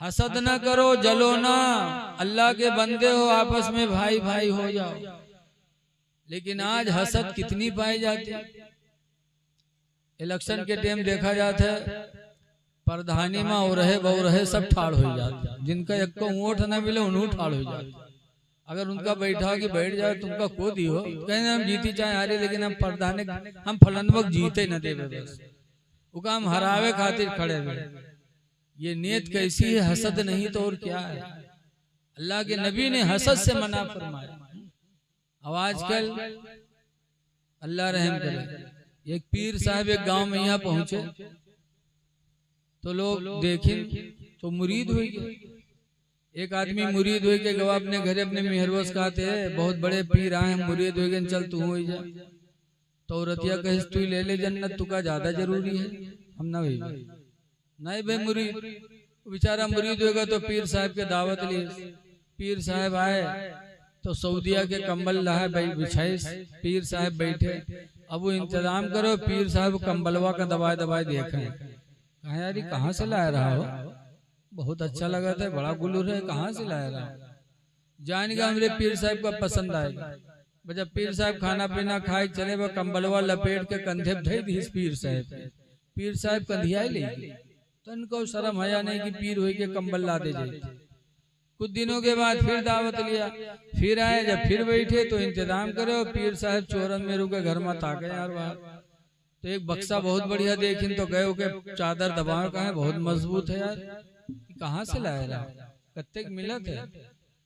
हसद न करो, जलो ना, अल्लाह के बंदे हो, आपस में भाई भाई हो जाओ। लेकिन आज हसद कितनी पाई जाती है। इलेक्शन के टाइम देखा जाता है प्रधानी में हो रहे बहु रहे सब ठाड़ हो जाते, जिनका एक को वोट न मिले उन्हों ठाड़ हो जाते। अगर उनका बैठा कि बैठ जाए तुमका को दी हो, कहें हम जीती चाहे हारे, लेकिन हम प्रधान हम फलन वक्त जीते न दे, बस वो हम हरावे खातिर खड़े हुए। ये नीयत कैसी है, हसद नहीं तो और क्या है। अल्लाह के नबी ने हसद से मना फरमाया। अब आजकल अल्लाह रहम करे, एक पीर साहब एक गांव में यहाँ पहुंचे तो लोग देखें तो मुरीद हुई गए। एक आदमी मुरीद हुई के गवा अपने घरे अपने मेहरवस कहते हैं बहुत बड़े पीर आए हैं, मुरीद हुई गए, चल तू हो जा। तो औरतिया कहे तू ले ले जन्नत, तू का ज्यादा जरूरी है। हम ना भाई नहीं भाई मुरीद, बेचारा मुरीद होगा तो पीर साहब के दावत लिए। पीर साहब आए तो सऊदिया के कंबल लाए बिछाए, पीर साहब बैठे। अब वो इंतजाम करो, पीर साहब कंबलवा का दबाए दबाए देखे। कहा यार कहाँ से ला रहा हो, बहुत अच्छा लगा था, बड़ा गुलूर है, कहाँ से ला रहा हो। जानेगा हमरे पीर साहब का पसंद आएगा। जब पीर साहब खाना पीना खाए चले, वो कंबलवा लपेट के कंधे धे दी पीर साहब। पीर साहब कंधिया ले तो इनको शर्म हया नहीं कि पीर हुई के कंबल ला दे जाए। कुछ दिनों के बाद फिर दावत लिया, फिर आए, जब फिर बैठे तो इंतजाम करो, पीर साहब चोरन में रुके घर में ताके यार बाहर। तो एक बक्सा बहुत बढ़िया देखिन तो गए के चादर दबाव का है, बहुत मजबूत है यार, कहाँ से लाया रहा, कत्ते मिला थे।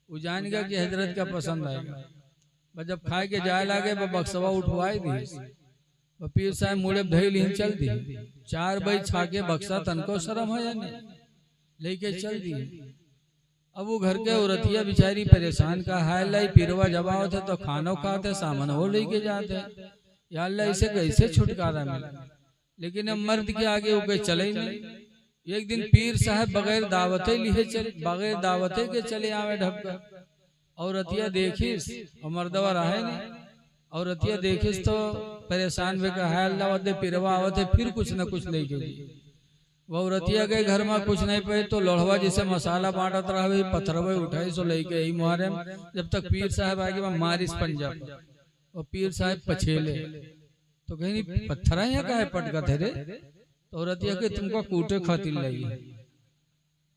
वो जानेगा कि हजरत का पसंद आएगा। जब खाए के जाए लागे बक्सवा उठवाई दी, पीर साहब मुड़े धई ली चल दी। 4 बजे छाके बक्सा तनको शर्म है या नहीं, लेके चल दी। अब वो घर के औरतिया बिचारी परेशान का हाल लाई, पीरवा जब आवते तो खानो खाते, सामान वो लेके जाते। या अल्लाह इसे कैसे छुटकारा मिला। लेकिन अब मर्द के आगे वो कोई चले ही नहीं। एक दिन पीर साहब बगैर दावते लिए चले, बगैर दावते के चले आवे ढपकर। औरतिया देखिस और मर्दवा रहे नहीं। औरतिया देखिस तो परेशान वे कहा अल्लाह वदे पीरवा आवते फिर कुछ न कुछ लेके गई। वो औरतिया के घर में कुछ नहीं पे तो लोढ़वा जिसे मसाला बांटत रहा पत्थरवे उठाई सो लेके आई मुहारे। जब तक पीर साहब आगे वह मारिस पंजाब और पीर साहब पछेले तो कहीं पत्थरा यहाँ का है पटका थे रे। तो औरतिया के तुमको कूटे खातिर लगी।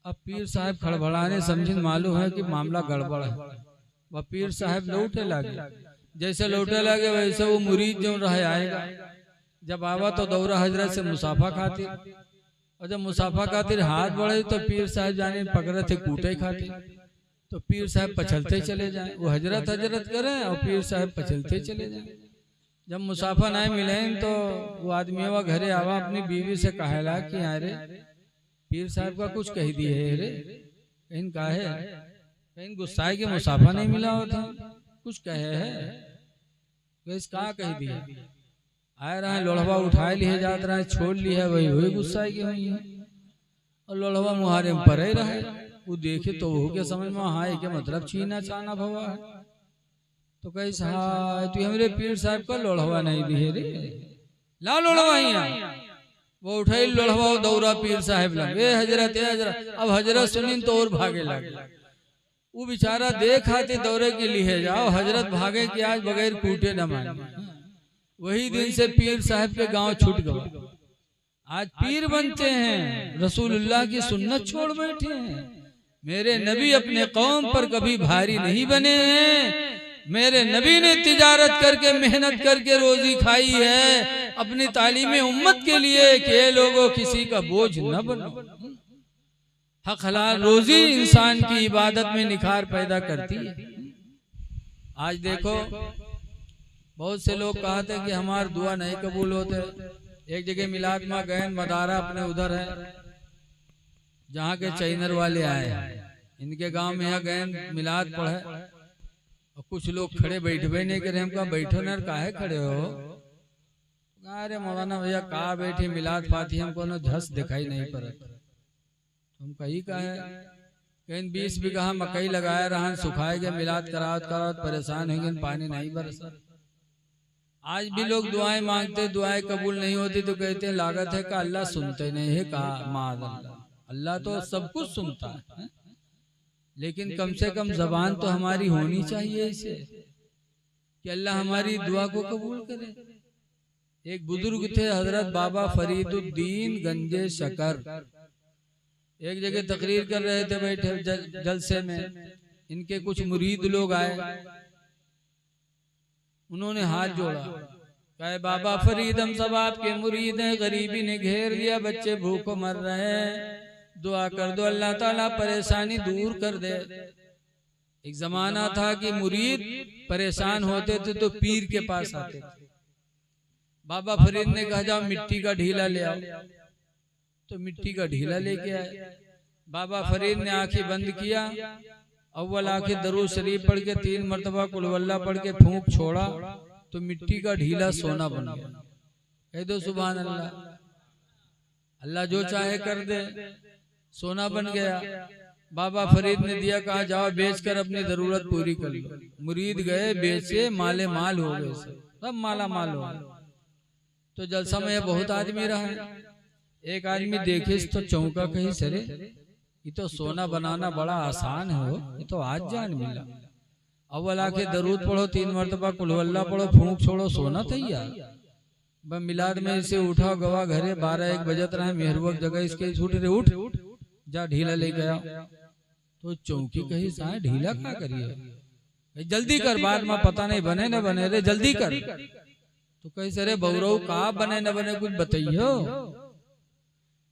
अब पीर साहब खड़बड़ाने समझिन मालूम है कि मामला गड़बड़ है। वह पीर साहब लौटे लगे, जैसे लौटे लगे वैसे वो मुरीद जो रहे आएगा। जब आवा तो दौरा हजरत से मुसाफा खातिर, और जब मुसाफा खातिर हाथ बढ़े तो पीर साहब जाने पकड़े थे कूटे खातिर। तो पीर साहब पछलते चले जाए, वो हजरत हजरत करें और पीर साहब पछलते चले जाए। जब मुसाफा नहीं मिले तो वो आदमी वह घरे आवा अपनी बीवी से कहला कि अरे पीर साहब का कुछ कह दिए है रे, कहीं काहे कहीं गुस्साए के मुसाफा नहीं मिला होता, कुछ कहे है कहा कह दिए। आए रहा लोढ़वा उठाए लिए जात रहा, छोड़ लिया वही हुई गुस्सा की हुई है। और लोढ़वा मुहारे में परे रहे, वो देखे तो वो के समझ में हाँ के मतलब छीना छाना भवा है। तो कैसा तू हमरे पीर साहब का लोढ़वा नहीं दिए रे, ला लोढ़वा यहाँ। वो उठाई लोढ़वा दौरा पीर साहब लगे हजरत हजरत। अब हजरत सुनिन तो और भागे लगे। वो बेचारा देख आते दौरे के लिए जाओ, हजरत भागे कि आज बगैर कूटे न माने। वही दिन से पीर साहब के गांव छूट गया। आज पीर बनते हैं, रसूलुल्लाह की सुन्नत छोड़ बैठे हैं। मेरे नबी अपने कौम पर कभी भारी नहीं बने हैं। मेरे नबी ने तिजारत करके मेहनत करके रोजी खाई है अपनी तालीम उम्मत के लिए कि लोगों किसी का बोझ न बनो। हक हलाल रोजी इंसान की इबादत में निखार पैदा करती है। आज देखो बहुत से लोग कहते हैं कि हमार दुआ नहीं कबूल होते। एक जगह मिलाद में गए, मदारा अपने उधर है जहाँ के चैनर वाले आए, इनके गांव में यहाँ गए मिलाद पढ़े और कुछ लोग खड़े बैठे नहीं करे। हमका बैठो न काहे खड़े हो, अरे मौलाना भैया कहा बैठे मिलाद पाती हमको न झस दिखाई नहीं पड़ता। तुम कही का है कहीं 20 बीघा मकई लगाया रहा, सुखाए गए मिलाद करावत करावत परेशान हो गए, पानी नहीं बरसा। आज भी लोग दुआएं मांगते, दुआएं कबूल नहीं होती तो कहते हैं लागत है का अल्लाह सुनते नहीं है, कहा माद अल्लाह तो सब कुछ सुनता है, लेकिन कम से कम जबान तो हमारी होनी चाहिए इसे कि अल्लाह हमारी दुआ को कबूल करे। एक बुजुर्ग थे हजरत बाबा फरीदुद्दीन गंजे शकर, एक जगह तकरीर कर रहे थे बैठे जलसे में। इनके कुछ मुरीद लोग आए, उन्होंने हाथ जोड़ा, कहे बाबा फरीद हम सब आपके मुरीद हैं, गरीबी ने घेर दिया, बच्चे भूखों मर रहे हैं, दुआ कर दो अल्लाह ताला परेशानी दूर कर दे। एक जमाना था कि मुरीद परेशान होते थे तो पीर के पास आते थे। बाबा फरीद ने कहा जाओ मिट्टी का ढीला ले आओ, तो मिट्टी का ढीला लेके आए। बाबा फरीद ने आंखें बंद किया, अव्वल आंखें दरूद शरीफ पढ़ के 3 मरतबा कुल वल्लाह पढ़ के फूंक छोड़ा तो मिट्टी का ढीला सोना बन गया। कह दो सुभान अल्लाह। अल्लाह जो चाहे कर दे, सोना बन गया। बाबा फरीद ने दिया, कहा जाओ बेचकर अपनी जरूरत पूरी कर लो। मुरीद गए, बेचे, माले माल हो गए, सब माला माल हो गए। तो जलसा में बहुत आदमी रहा, एक आदमी देखे तो चौंका, कहीं सरे ये तो सोना बनाना बड़ा आसान है, हो ये तो आज जान मिला। अव्वल आके दरूद पढ़ो, 3 मरतबा कुल वल्लाह पढ़ो, फूंक छोड़ो, सोना तैयार। मिलाद में इसे उठा गवा घरे, 12-1 बजत रहे, मेहरवक जगह इसके छूट रे, उठ जा ढीला ले गया। तो चौकी कही साए ढीला क्या करिए, जल्दी कर, बाद में पता नहीं बने न बने रे, जल्दी कर। तो कही सरे बउरऊ का बने न बने कुछ बताइयो।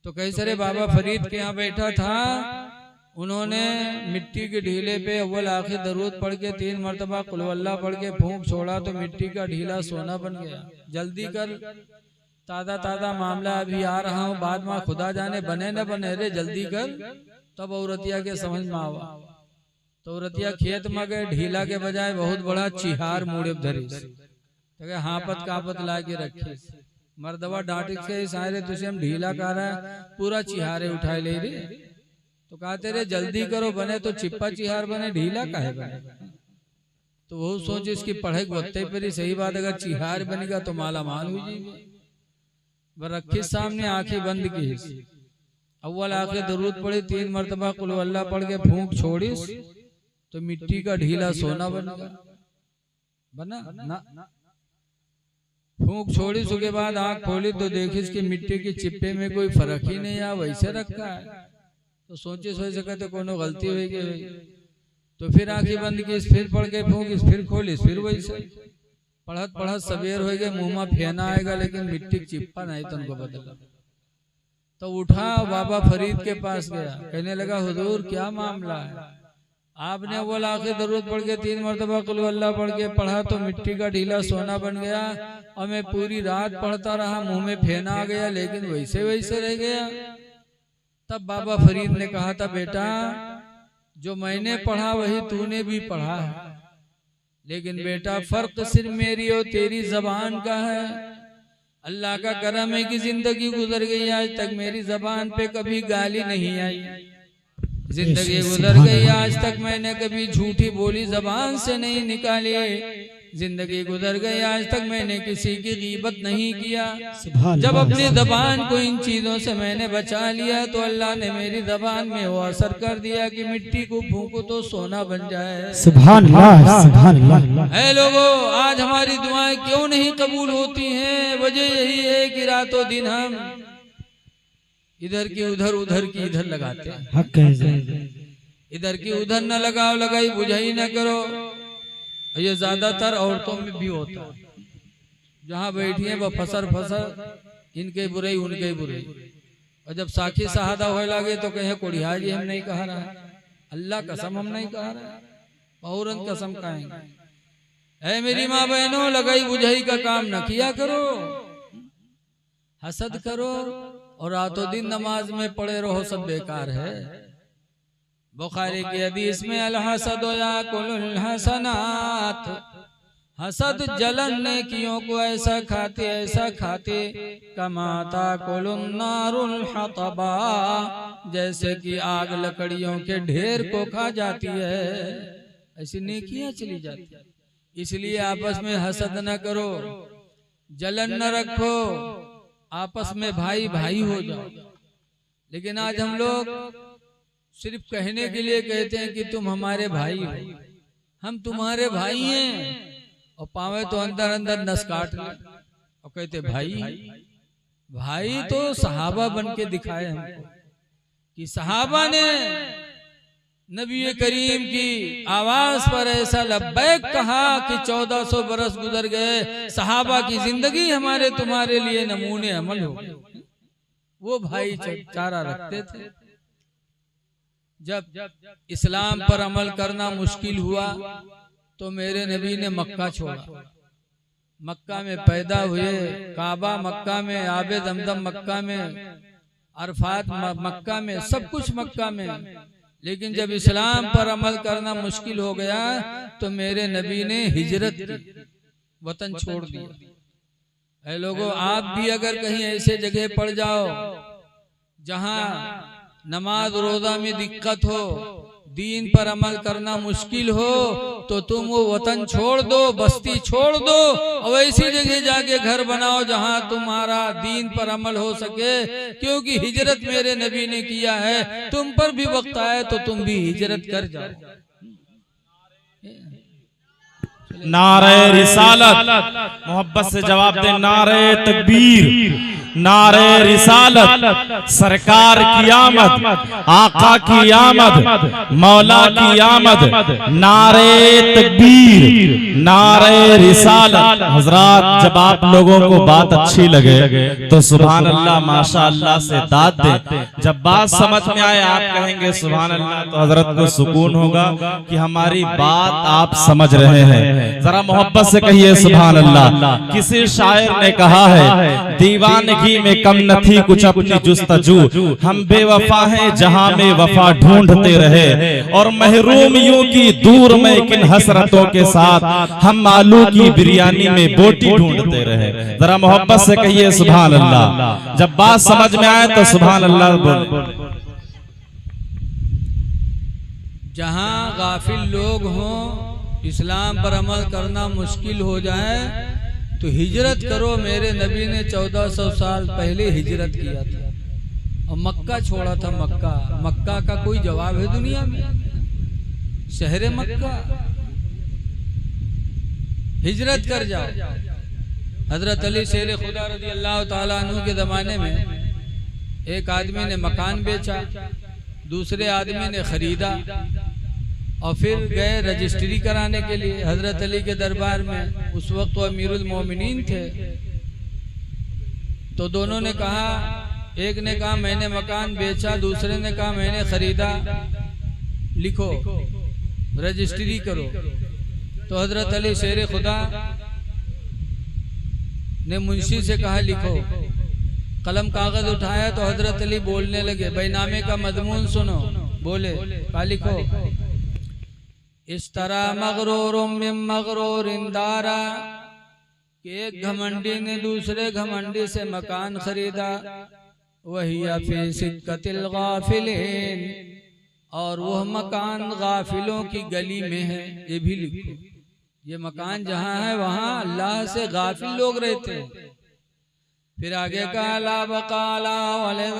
तो कही सरे बाबा फरीद के यहाँ बैठा था, उन्होंने मिट्टी के ढीले पे अव्वल आखिर दरूद पढ़ के 3 मरतबा कुल वल्लाह पढ़ के फूंक छोड़ा तो मिट्टी का ढीला सोना बन गया। जल्दी कर, ताजा ताजा मामला अभी आ रहा हूँ, बाद में खुदा जाने बने न बने रे, जल्दी कर। तब औरतिया के समझ में आवा। तो औरतिया खेत में गए, ढीला के बजाय बहुत बड़ा चिहार मुड़े धरी, तो हापत कापत ला के रखे। मर्दवा डांट के सारे तुझे हम ढीला कर रहा है, पूरा चिहारे उठाए ले रे। तो कहते रे जल्दी करो, बने तो चिप्पा चिहार बने, ढीला काहे बने। तो वो सोच इसकी पढ़ाई गोते पर ही सही बात, अगर चिहार बनेगा तो माला माल हो जाएगी। रखी सामने आंखें बंद की, अव्वल आंखें दरूद पड़ी, 3 मरतबा कुल वल्लाह पढ़ के फूंक छोड़ीस तो मिट्टी का ढीला सोना बनेगा। बना ना, फूंक छोड़ी उसके बाद आंख खोली तो देखी कि मिट्टी के चिप्पे में कोई फर्क ही नहीं है, वैसे रखा है। तो सोचे सोच सके तो कोनो गलती होगी। तो फिर आंखें बंद की, फिर पढ़ के फूंक, फिर खोली, फिर वैसे पढ़त पढ़त सवेर हो गए, मुंह में फेना आएगा लेकिन मिट्टी चिप्पा नहीं तो उनको बदला। तो उठा बाबा फरीद के पास गया, कहने लगा हुजूर क्या मामला है। आपने अव्वल आखिर दरूद पढ़ के 3 मरतबा कुल वल्लाह पढ़ के पढ़ा तो मिट्टी का ढीला सोना बन गया, और मैं पूरी रात पढ़ता रहा, मुंह में फेना आ गया लेकिन वैसे वैसे रह गया। तब बाबा फरीद ने कहा था, बेटा जो मैंने पढ़ा वही तूने भी पढ़ा है, लेकिन बेटा फर्क सिर्फ मेरी और तेरी जबान का है। अल्लाह का करम है कि जिंदगी गुजर गई, आज तक मेरी जबान पे कभी गाली नहीं आई। जिंदगी गुजर गई, आज तक मैंने कभी झूठी बोली जबान से नहीं निकाली। जिंदगी गुजर गई, आज तक मैंने किसी की गीबत नहीं किया। जब अपनी जबान को इन चीजों से मैंने बचा लिया तो अल्लाह ने मेरी जबान में वो असर कर दिया कि मिट्टी को फूंको तो सोना बन जाए। सुभान अल्लाह, सुभान अल्लाह। है लोगों, आज हमारी दुआएं क्यों नहीं कबूल होती हैं? वजह यही है कि रातों दिन हम इधर की उधर, उधर की इधर लगाते हैं। हक है, इधर की उधर न लगाओ, लगाई बुझाई न करो। ये ज्यादातर औरतों में भी होता है, जहाँ बैठी है वो फसर फसर, इनके बुराई उनके बुराई। और जब साखी शहादा होने लगे तो कहे कोड़िया जी हम नहीं कहा रहा, अल्लाह कसम हम नहीं कहा रहा, औरत कसम कहेंगे। ऐ मेरी माँ बहनों, लगाई बुझाई का काम न किया करो, हसद करो और रातों दिन नमाज में पड़े रहो, सब बेकार है। बुखारी की हदीस में अल हसद याकुलुल हसनात, हसद जलन नेकियों को ऐसा खाते कमाता कुलुन नारुल हतबा, जैसे कि आग लकड़ियों के ढेर को खा जाती है, ऐसी नेकियां चली जाती है। इसलिए आपस में हसद न करो, जलन न रखो, आपस में भाई भाई हो जाओ। लेकिन आज हम लोग सिर्फ कहने के लिए कहते हैं कि तुम हमारे भाई हो, हम तुम्हारे भाई हैं, और पावे तो अंदर अंदर नस काट ले और कहते भाई तो सहाबा बन के दिखाए हमको कि सहाबा ने नबी करीम की आवाज पर ऐसा लब्बैक कहा कि 1400 बरस गुजर गए, सहाबा की जिंदगी हमारे तुम्हारे लिए नमूने अमल हो गए। वो भाईचारा रखते थे। जब इस्लाम पर अमल करना मुश्किल हुआ तो मेरे नबी ने मक्का छोड़ा, मक्का में पैदा हुए, काबा मक्का में, आबे दमदम मक्का में, अरफात मक्का में, सब कुछ मक्का में, लेकिन जब इस्लाम पर अमल करना मुश्किल हो गया तो मेरे नबी ने हिजरत की, वतन छोड़ दिया। ऐ लोगों, आप भी अगर कहीं ऐसे जगह पड़ जाओ जहां नमाज रोजा में दिक्कत हो, दीन पर अमल करना मुश्किल हो, तो तुम वो वतन छोड़ दो, बस्ती छोड़ दो और ऐसी जगह जाके घर बनाओ जहां तुम्हारा दीन पर अमल हो सके, क्योंकि हिजरत मेरे नबी ने किया है। तुम पर भी वक्त आए तो तुम भी हिजरत कर जाओ। नारे रिसालत, मोहब्बत से जवाब दे, नारे तकबीर, नारे रिसालत, सरकार की आमद, आका की आमद, मौला की आमद, नारे तकबीर, नारे रिसालत। हजरात, जब आप लोगों को बात अच्छी लगे तो सुभान अल्लाह माशा अल्लाह से दाद दे। जब बात समझ में आए आप कहेंगे सुभान अल्लाह, तो हजरत को सुकून होगा कि हमारी बात आप समझ रहे हैं। जरा मोहब्बत से कहिए सुभान अल्लाह। किसी शायर ने कहा है, दीवानगी में कम न थी कुछ अपनी जुस्तजू, हम बेवफा हैं जहां में वफा ढूंढते रहे, और महरूम यूं की दूर में किन हसरतों के साथ हम आलू की बिरयानी में बोटी ढूंढते रहे। जरा मोहब्बत से कहिए सुभान अल्लाह। जब बात समझ में आए तो सुभान अल्लाह बोले। जहां गाफिल लोग हों, इस्लाम पर अमल करना मुश्किल हो जाए तो हिजरत करो। मेरे नबी ने 1400 साल पहले हिजरत किया था और मक्का छोड़ा था। मक्का का कोई जवाब है दुनिया में? शहर मक्का, हिजरत कर जाओ। हजरत अली शेर खुदा रज़ी अल्लाह ताला अन्हु के जमाने में एक आदमी ने मकान बेचा, दूसरे आदमी ने खरीदा और फिर गए रजिस्ट्री कराने के लिए हजरत अली के दरबार में। उस वक्त वो अमीरुल मोमिनीन थे। तो दोनों ने कहा, एक ने कहा मैंने मकान बेचा, दूसरे ने कहा मैंने खरीदा, लिखो रजिस्ट्री करो। तो हजरत अली शेर खुदा ने मुंशी से कहा लिखो। कलम कागज उठाया तो हजरत अली बोलने लगे, बैनामे का मजमून सुनो। बोले, कहा लिखो, इस तरह मगरूर इंदारा, कि एक घमंडी ने दूसरे घमंडी से मकान खरीदा, वही फी सिक्कतिल गाफिलीन, और वह मकान गाफिलों की गली में है। ये भी लिखो, ये मकान जहाँ है वहाँ अल्लाह से गाफिल लोग रहते हैं। फिर आगे का ला बकाला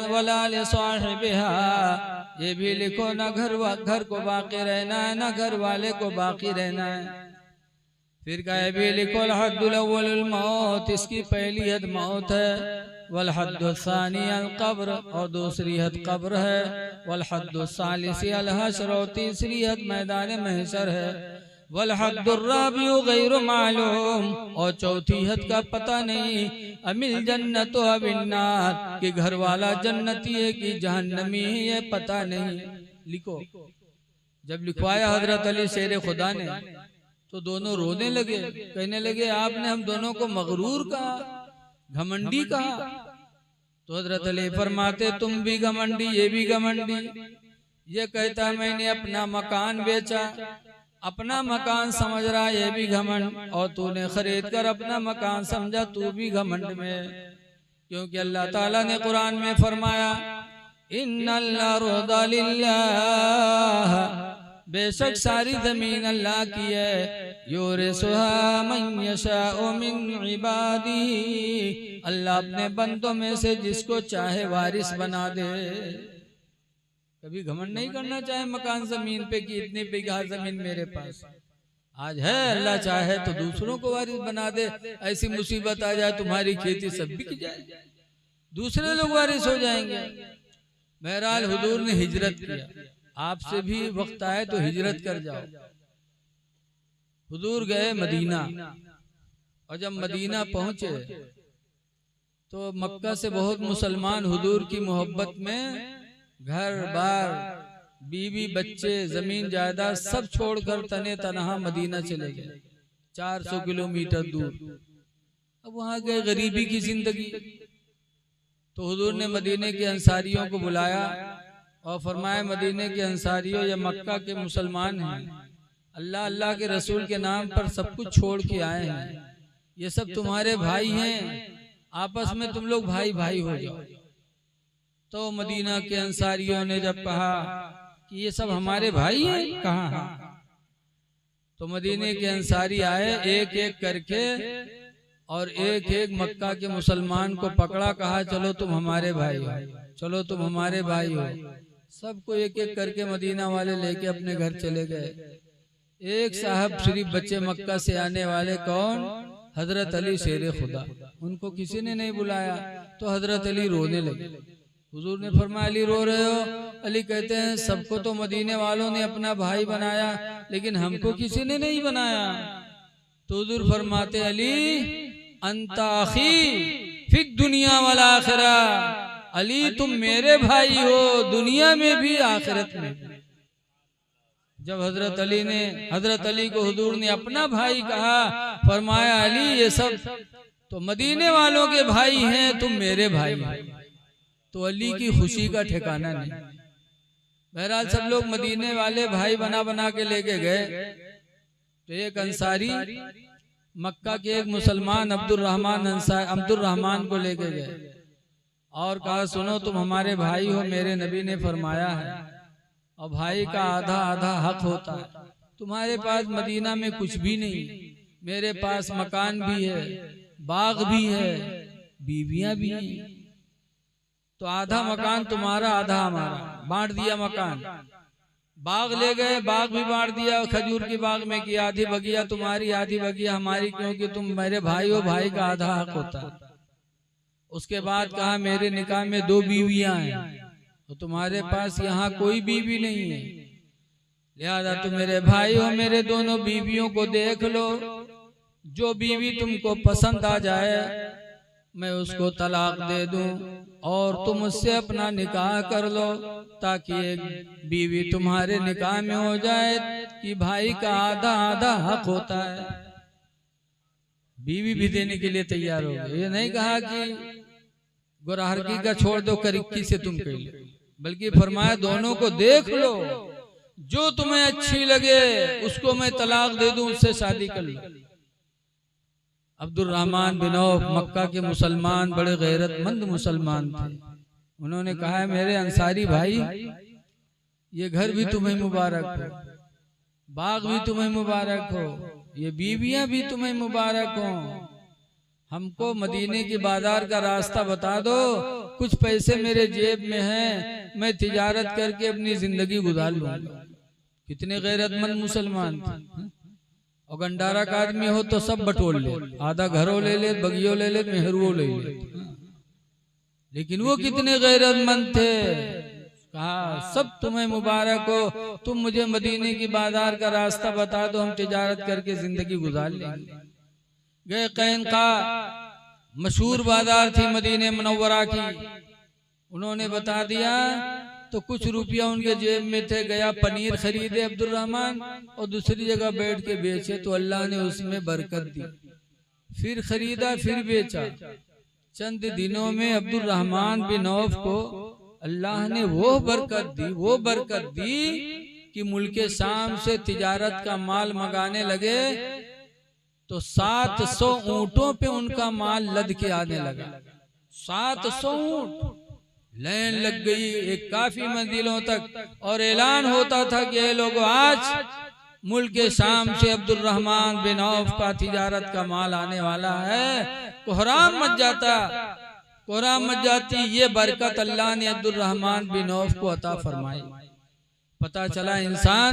वला लिसाहिबिहा, ये भी लिखो, ना घर को बाकी रहना है, ना घर वाले को बाकी रहना है। फिर का ये भी लिखो, हद्दुल अव्वलुल मौत, इसकी पहली हद मौत है, वल हद्दुस सानी अल कब्र, और दूसरी हद कब्र है, वल हद्दुस सालिसी अल हश्र, और तीसरी हद मैदान महशर है, वल हद्दुर राबिउ गैरु मालूम, और चौथी हद का पता नहीं, अमिल जन्नत व अबिन्नार, कि घर वाला जन्नती है कि जहन्नमी है, ये पता नहीं। लिखो। जब लिखवाया हजरत अली शेर खुदा ने तो दोनों रोने लगे, कहने लगे आपने हम दोनों को मगरूर कहा, घमंडी कहा। तो हजरत अली फरमाते, तुम भी घमंडी, ये भी घमंडी। ये कहता मैंने अपना मकान बेचा, अपना मकान समझ रहा, ये भी घमंड, और तूने खरीद कर अपना मकान समझा, तू भी घमंड में। क्योंकि अल्लाह ताला ने कुरान में फरमाया, इन्नल अर्दा लिल्लाह, बेशक सारी जमीन अल्लाह की है। युरिसुहा मन यशाउ मिन इबादी, अल्लाह अपने बंदों में से जिसको चाहे वारिस बना दे। कभी घमंड नहीं करना चाहे मकान जमीन पे कि इतनी बीघा जमीन मेरे पास आज है, अल्लाह चाहे तो दूसरों को वारिस बना दे। ऐसी मुसीबत आ जाए तुम्हारी खेती सब बिक जाए, दूसरे लोग वारिस हो जाएंगे। बहरहाल हुजूर ने हिजरत किया, आपसे भी वक्त आए तो हिजरत कर जाओ। हुजूर गए मदीना, और जब मदीना पहुंचे तो मक्का से बहुत मुसलमान हुजूर की मोहब्बत में घर बार बीवी बच्चे जमीन जायदाद सब छोड़कर तने तनहा मदीना चले गए, 400 किलोमीटर दूर। अब वहां गए गरीबी की जिंदगी, तो हुजूर ने मदीने के अंसारियों को बुलाया और फरमाया, मदीने के अंसारियों या मक्का के मुसलमान हैं, अल्लाह अल्लाह के रसूल के नाम पर सब कुछ छोड़ के आए हैं, ये सब तुम्हारे भाई हैं, आपस में तुम लोग भाई भाई हो जाओ। तो मदीना के अंसारियों ने जब कहा कि ये सब हमारे भाई हैं, कहा, तो मदीने के अंसारी आए एक एक करके और एक एक मक्का के मुसलमान को पकड़ा, कहा चलो तुम हमारे भाई हो, चलो तुम हमारे भाई हो। सबको एक एक करके मदीना वाले लेके अपने घर चले गए। एक साहब शरीफ बच्चे मक्का से आने वाले, कौन? हजरत अली शेर खुदा, उनको किसी ने नहीं बुलाया, तो हजरत अली रोने लगे। हुजूर ने फरमाया, अली रो रहे हो? अली कहते हैं, सबको तो मदीने वालों ने अपना भाई बनाया, लेकिन हमको किसी ने नहीं बनाया। तो हुजूर फरमाते, अली अंता अखी फिर दुनिया वाला आखिरा, अली तुम मेरे भाई हो दुनिया में भी आखिरत में भी। जब हजरत अली को हुजूर ने अपना भाई कहा, फरमाया अली ये सब तो मदीने वालों के भाई हैं, तुम मेरे भाई हो। तो अली की खुशी का ठिकाना नहीं। बहरहाल सब लोग मदीने वाले भाई बना बना के लेके गए। तो एक अंसारी मक्का के एक मुसलमान अब्दुर्रहमान को लेके गए और कहा, सुनो तुम हमारे भाई हो, मेरे नबी ने फरमाया है और भाई का आधा आधा हक होता है। तुम्हारे पास मदीना में कुछ भी नहीं, मेरे पास मकान भी है, बाग भी है, बीवियां भी हैं, तो आधा मकान तुम्हारा आधा हमारा। बांट दिया मकान, बाग ले गए, बाग भी बांट दिया खजूर की बाग में कि आधी बगिया तुम्हारी आधी बगिया हमारी, क्योंकि तुम मेरे भाई हो, भाई का आधा हक होता है। उसके बाद कहा, मेरे निकाह में 2 बीवियां हैं, तो तुम्हारे पास यहाँ कोई बीवी नहीं है, लिहाजा तुम मेरे भाई हो, मेरे दोनों बीवियों को देख लो, जो बीवी तुमको पसंद आ जाए मैं उसको तलाक दे दूं और तुम उससे अपना निकाह कर लो, ताकि एक बीवी तुम्हारे निकाह में हो जाए कि भाई का आधा आधा हक होता है। बीवी भी देने के लिए तैयार हो गए। ये नहीं कहा कि गुरहरकी का छोड़ दो, करिक्की से तुम कह लो, बल्कि फरमाया दोनों को देख लो, जो तुम्हें अच्छी लगे उसको मैं तलाक दे दूं, उससे शादी कर लो। अब्दुर्रहमान बिन औफ मक्का के मुसलमान बड़े गैरतमंद मुसलमान थे। उन्होंने कहा, मेरे अंसारी भाई, ये घर भी तुम्हें मुबारक हो, बाग भी तुम्हें मुबारक हो, ये बीवियां भी तुम्हें मुबारक हो, हमको मदीने की बाजार का रास्ता बता दो, कुछ पैसे मेरे जेब में हैं, मैं तिजारत करके अपनी जिंदगी गुजार लूंगा। कितने गैरतमंद मुसलमान थे। और गंडारा का आदमी हो तो सब बटोर ले, आधा घरों ले ले, बगियों ले ले, मेहरुओं ले ले, लेकिन वो कितने गैरतमंद थे। कहा, सब तुम्हें मुबारक हो, तुम मुझे मदीने की बाजार का रास्ता बता दो, हम तिजारत करके जिंदगी गुजार लेंगे। गए कैनका, मशहूर बाजार थी मदीने मुनव्वरा की, उन्होंने बता दिया, तो कुछ रुपया उनके जेब में थे, गया पनीर खरीदे अब्दुर्रहमान और दूसरी जगह बैठ के बेचे, तो अल्लाह ने उसमें बरकत दी। फिर खरीदा, फिर बेचा। चंद दिनों में अब्दुर्रहमान बिन औफ को अल्लाह ने वो बरकत दी कि मुल्के शाम से तिजारत का माल मंगाने लगे, तो 700 ऊंटों पे उनका माल लद के आने लगा। 700 ऊंट लाइन लग गई एक काफी मंजिलों तक, और ऐलान होता था कि ये लोगों आज मुल्क के शाम से अब्दुर्रहमान बिन औफ का तिजारत का माल आने वाला है। कोहराम मच जाता, कोहराम मच जाती। ये बरकत अल्लाह ने अब्दुर्रहमान बिन औफ को अता फरमाई। पता चला इंसान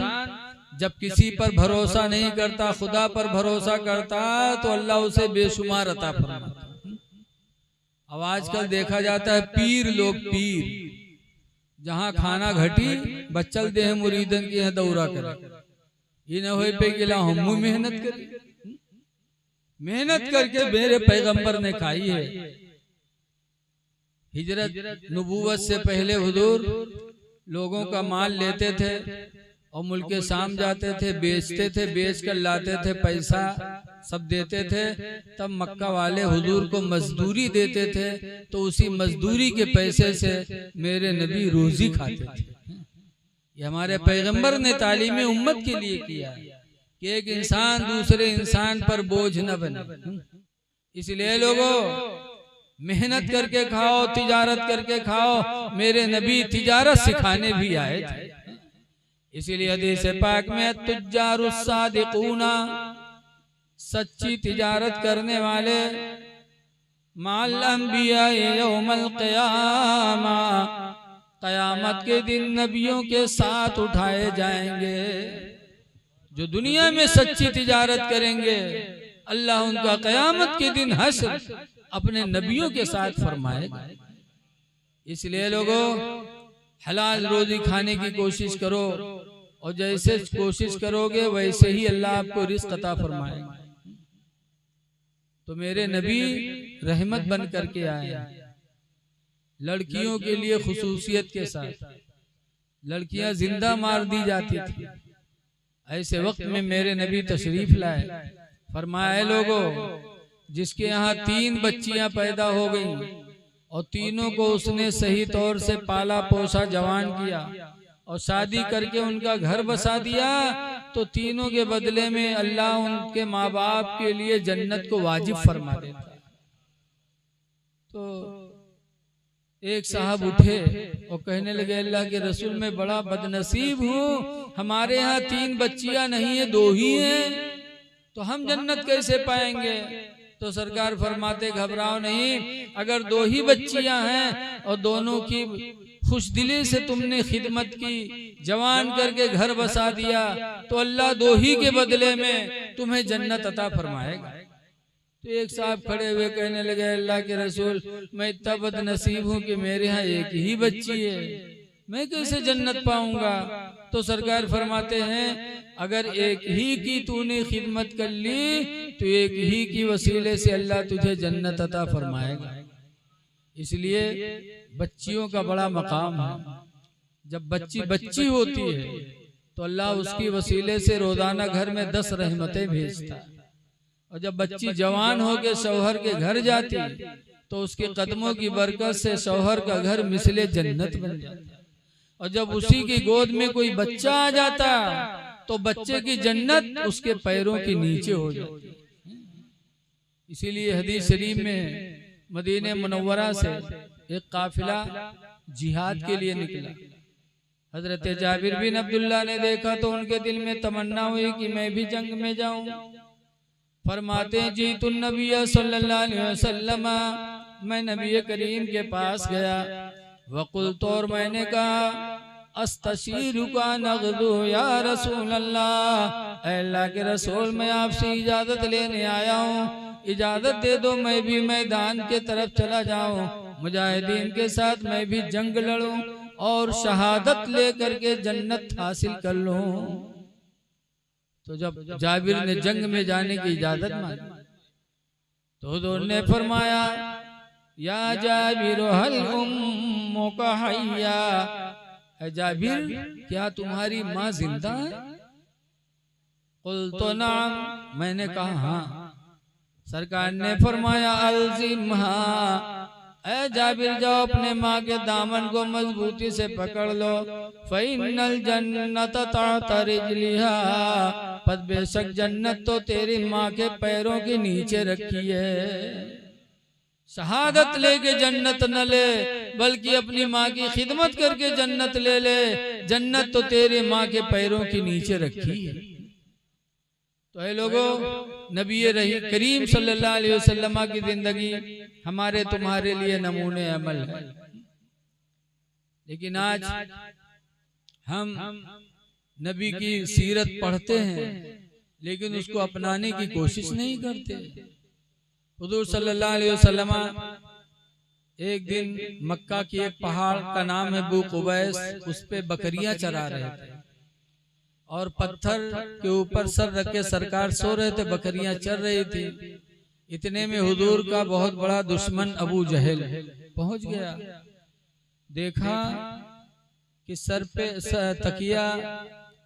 जब किसी पर भरोसा नहीं करता, खुदा पर भरोसा करता, तो अल्लाह उसे बेशुमार अता फरमाता। अब आजकल देखा जाता है पीर लोग, पीर जहां खाना घटी बच्चल दे मुरीदन की दौरा करे, ये न हो पे गिला हम मेहनत करी, मेहनत करके मेरे पैगंबर ने खाई है। हिजरत नबूवत से पहले हुजूर लोगों का माल लेते थे और मुल्क के शाम जाते थे, बेचते थे, बेच कर लाते थे, पैसा सब देते थे। तब मक्का वाले हुजूर को मजदूरी देते थे, तो उसी मजदूरी के पैसे से मेरे नबी रोजी खाते थे। ये हमारे पैगंबर ने तालीम उम्मत के लिए किया कि एक इंसान दूसरे इंसान पर बोझ न बने। इसलिए लोगों मेहनत करके खाओ, तिजारत करके खाओ। मेरे नबी तिजारत सिखाने भी आए थे। इसीलिए हदीस पाक में तुज्जारुस सादिकूना, सच्ची तिजारत करने वाले माल अंबिया यौमल क़यामा, क़यामत के दिन नबियों के साथ उठाए जाएंगे। जो दुनिया में सच्ची तिजारत करेंगे, अल्लाह उनका क़यामत के दिन हश्र अपने नबियों के साथ फरमाएगा। इसलिए लोगों हलाल रोजी खाने की कोशिश करो, और जैसे कोशिश करोगे वैसे ही अल्लाह आपको रिज़्क़ अता फरमाएगा। तो मेरे नबी रहमत बन करके आए, लड़कियों के लिए खुसूसियत के साथ। लड़कियां जिंदा मार दी जाती थी, ऐसे वक्त में मेरे नबी तशरीफ लाए। फरमाया लोगों जिसके यहाँ 3 बच्चियां पैदा हो गई और तीनों को उसने सही तौर से पाला पोसा जवान किया और शादी करके उनका घर बसा दिया, तो तीनों के बदले में अल्लाह उनके माँ बाप के लिए जन्नत को वाजिब फरमा देता। तो एक साहब उठे और कहने लगे अल्लाह के रसूल मैं बड़ा बदनसीब हूँ, हमारे यहाँ 3 बच्चियां नहीं है 2 ही हैं, तो हम जन्नत कैसे पाएंगे? तो सरकार फरमाते घबराओ नहीं, अगर 2 ही बच्चियां हैं और दोनों की खुशदिली से तुमने खिदमत की, जवान करके घर बसा दिया, तो अल्लाह 2 ही के बदले में तुम्हें जन्नत अता फरमाएगा। तो एक साहब खड़े हुए कहने लगे अल्लाह के रसूल मैं इतना बदनसीब हूँ कि मेरे यहाँ 1 ही बच्ची है, मैं कैसे जन्नत पाऊंगा? तो सरकार फरमाते हैं अगर 1 ही की तूने खिदमत कर ली, तो 1 ही की वसीले से अल्लाह तुझे जन्नत अता फरमाएगा। इसलिए बच्चियों का बड़ा मकाम है। जब बच्ची होती है तो अल्लाह उसकी वसीले से रोजाना घर में 10 रहमतें भेजता है, और जब बच्ची जवान होकर शौहर के घर जाती तो उसके कदमों की बरकत से शौहर का घर मिसले जन्नत बन जाता। और जब उसी की गोद में कोई बच्चा आ जाता तो बच्चे की जन्नत उसके पैरों के नीचे हो जाती। इसीलिए हदीस शरीफ में मदीने मुनव्वरा से एक काफिला जिहाद के लिए निकला। हजरत जाबिर बिन अब्दुल्ला ने देखा तो उनके दिल में तमन्ना हुई कि मैं भी जंग में जाऊं। फरमाते हैं जीतुन नबी सल्लल्लाहु अलैहि वसल्लम, मैं नबी करीम के पास गया। वकुल तो और मैंने कहा अस्तशीरु का नगदु या रसूल अल्लाह, अल्लाह के रसूल मैं आपसे इजाजत लेने आया हूँ, इजाजत दे दो मैं भी मैदान के तरफ चला जाऊं, मुजाहिदीन के साथ मैं भी जंग लड़ूं और शहादत लेकर के जन्नत हासिल कर लूं। तो जब जाबिर ने जंग में जाने की इजाजत मांगी तो हुजूर ने फरमाया या जाबिर हल उम्मुका हय्या, जाबिर क्या तुम्हारी माँ जिंदा है? कुल तो नाम, मैंने कहा हाँ। सरकार ने फरमाया अलजिमहा, ऐ जाबिर जाओ अपने माँ के दामन को मजबूती से पकड़ लो। फ़इन्नल जन्नत तहत रिजलिहा, पर बेशक जन्नत तो तेरी माँ के पैरों के नीचे रखी है। शहादत लेके जन्नत न ले, बल्कि अपनी माँ की खिदमत करके जन्नत ले ले। जन्नत तो तेरे माँ के पैरों के नीचे रखी है। तो ऐ लोगों, नबी करीम सल्लल्लाहु अलैहि वसल्लम की जिंदगी हमारे तुम्हारे लिए नमूने अमल है। लेकिन आज हम नबी की सीरत पढ़ते हैं, लेकिन उसको अपनाने की कोशिश नहीं करते। हुजूर सल्लल्लाहु अलैहि वसल्लम एक दिन मक्का की एक पहाड़ का नाम है बू कुबैस, उस पे बकरियां चरा रहे थे और पत्थर के ऊपर सर रख के सरकार सो रहे थे, बकरियां चर रही थी। इतने में हुजूर का बहुत बड़ा दुश्मन अबू जहल पहुंच गया। देखा कि सर पे तकिया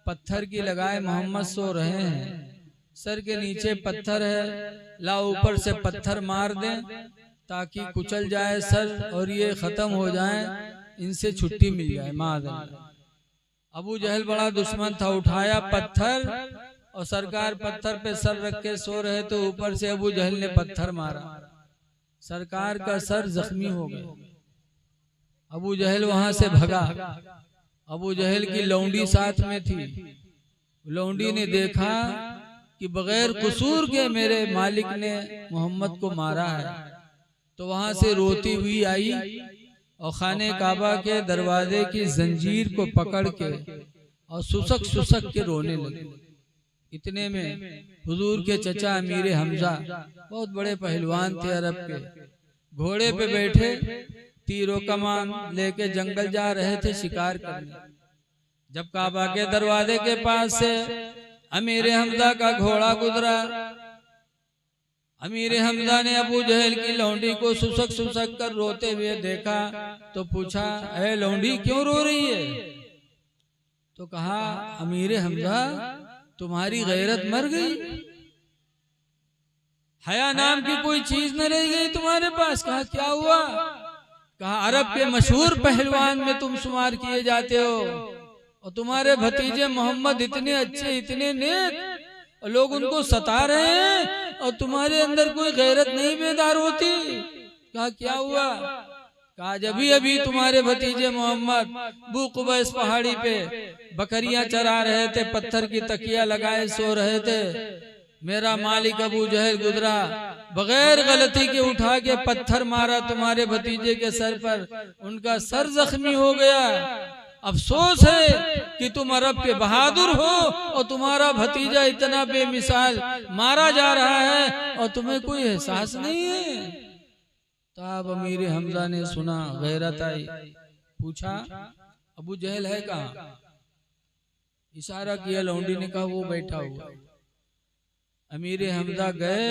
पत्थर की लगाए मोहम्मद सो रहे हैं, सर के नीचे पत्थर है, ला ऊपर से पत्थर मार दें ताकि कुचल जाए सर और ये खत्म हो जाए, इनसे छुट्टी मिल जाए। माज़अल्लाह। अबू जहल बड़ा दुश्मन था, उठाया पत्थर और सरकार पत्थर पे सर रख के सो रहे तो ऊपर से अबू जहल ने पत्थर मारा, सरकार का सर जख्मी हो गया। अबू जहल वहां से भगा। अबू जहल की लौंडी साथ में थी। लौंडी ने देखा कि बगैर कसूर के मेरे मालिक ने मोहम्मद को मारा है, तो वहां से रोती हुई आई और खाने काबा के दरवाजे की जंजीर को पकड़ के और सुसक सुसक के रोने लगी। इतने में हुजूर के चचा अमीर हमजा, बहुत बड़े पहलवान थे अरब के, घोड़े पे बैठे तीरों कमान लेके जंगल जा रहे थे शिकार करने। जब काबा के दरवाजे के पास से अमीर हमजा का घोड़ा गुजरा, अमीर हमजा ने अबू जहल की लौंडी को सुसक सुसक कर रोते हुए देखा तो पूछा, ऐ लौंडी क्यों रो रही है? तो कहा, अमीर हमजा तुम्हारी गैरत मर गई, हया नाम की कोई चीज न रह गई तुम्हारे पास। कहा क्या हुआ? कहा अरब के मशहूर पहलवान में तुम शुमार किए जाते हो और तुम्हारे भतीजे मोहम्मद इतने अच्छे इतने नेक, और लोग उनको सता रहे हैं और तुम्हारे अंदर कोई गैरत नहीं बेदार होती। कहा क्या हुआ? कहा अभी अभी तुम्हारे भतीजे मोहम्मद बू कुबैस पहाड़ी पे बकरियां चरा रहे थे, पत्थर की तकिया लगाए सो रहे थे, मेरा मालिक अबू जहल गुजरा, बगैर गलती के उठा के पत्थर मारा तुम्हारे भतीजे के सर पर, उनका सर जख्मी हो गया। अफसोस है कि तुम अरब के बहादुर हो और तुम्हारा भतीजा इतना बेमिसाल मारा जा रहा है और तुम्हें कोई एहसास नहीं है। तब अमीर हमजा ने सुना, गैरत आई, पूछा अबू जहल है कहाँ? इशारा किया, लौंडी ने कहा वो बैठा हुआ। अमीर हमजा गए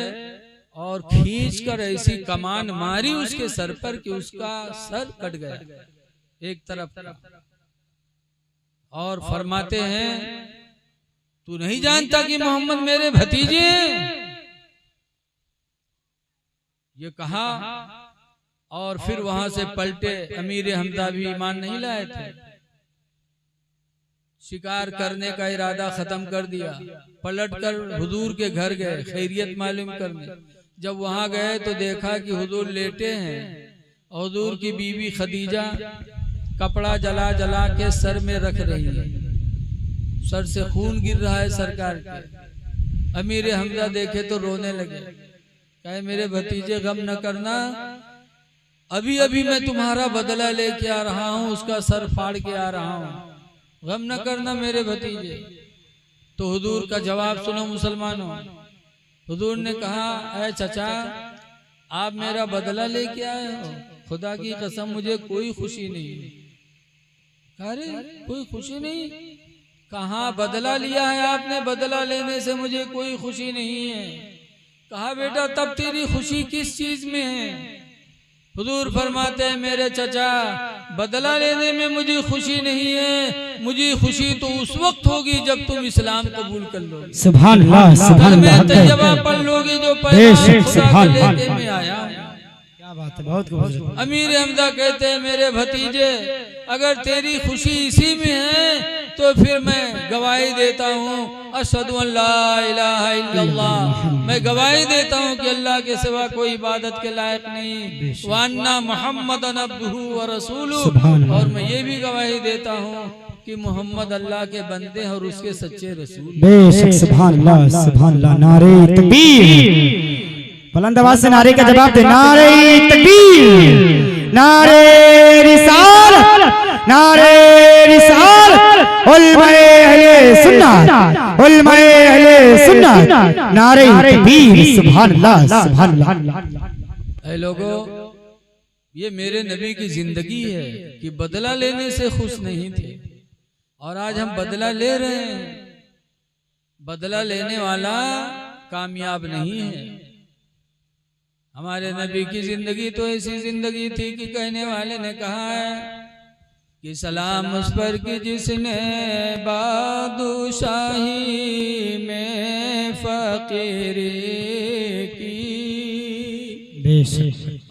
और खींच कर ऐसी कमान मारी उसके सर पर कि उसका सर कट गया एक तरफ। और फरमाते हैं, तू नहीं जानता कि मोहम्मद मेरे भतीजे हैं? ये कहा और फिर वहां से पलटे। अमीर हमजा भी ईमान नहीं लाए थे, शिकार करने का इरादा खत्म कर दिया, पलटकर हुजूर के घर गए खैरियत मालूम करने। जब वहां गए तो देखा कि हुजूर लेटे हैं, हुजूर की बीवी खदीजा कपड़ा जला जला के सर में रख रही है, सर से खून गिर रहा है सरकार के। अमीर हमजा देखे तो रोने लगे, कहे मेरे भतीजे गम न करना, अभी अभी मैं तुम्हारा बदला लेके आ रहा हूँ, उसका सर फाड़ के आ रहा हूँ, गम न करना मेरे भतीजे। तो हुजूर का जवाब सुनो मुसलमानों। हुजूर ने कहा, ऐ चचा आप मेरा बदला लेके आए हो, खुदा की कसम मुझे कोई खुशी नहीं। अरे कोई खुशी नहीं? कहाँ बदला लिया है आपने? बदला लेने से मुझे कोई खुशी नहीं है। कहा बेटा तब तेरी खुशी किस चीज में है? हुजूर फरमाते हैं, मेरे चचा बदला लेने में मुझे खुशी नहीं है, मुझे खुशी तो उस वक्त होगी जब तुम इस्लाम कबूल कर लोगे, सुभान अल्लाह, सुभान अल्लाह, तैयबा पढ़ लोगे जो पैगाम खुदा के लेके मैं आया। क्या बात है, बहुत खूबसूरत। अमीर हमजा कहते हैं, मेरे भतीजे अगर तेरी खुशी इसी में है तो फिर मैं गवाही देता हूँ अशहदु अल्ला इलाहा इल्लल्लाह, मैं गवाही देता हूँ कि अल्लाह के सिवा कोई इबादत के लायक नहीं, व अन्ना मुहम्मदन अब्दुहु व रसूलुहु, और मैं ये भी गवाही देता हूँ कि मोहम्मद अल्लाह के बंदे हैं और उसके सच्चे रसूल। बेशक सुभान अल्लाह सुभान अल्लाह। नारे तकबीर, बुलंद आवाज से नारे का जवाब दे। नारे तकबीर, नारे रिसालत, नारे रिसालत, उलमाए अहले सुन्नत, उलमाए अहले सुन्नत, नारे तकबीर, सुभान अल्लाह सुभान अल्लाह। ऐ लोगों, ये मेरे नबी की जिंदगी है कि बदला लेने से खुश नहीं थे और आज हम बदला ले रहे हैं। बदला लेने वाला कामयाब नहीं है। हमारे नबी की जिंदगी तो ऐसी जिंदगी थी कि कहने वाले ने कहा है कि सलाम उस पर कि जिसने बादशाही में फकीरी की,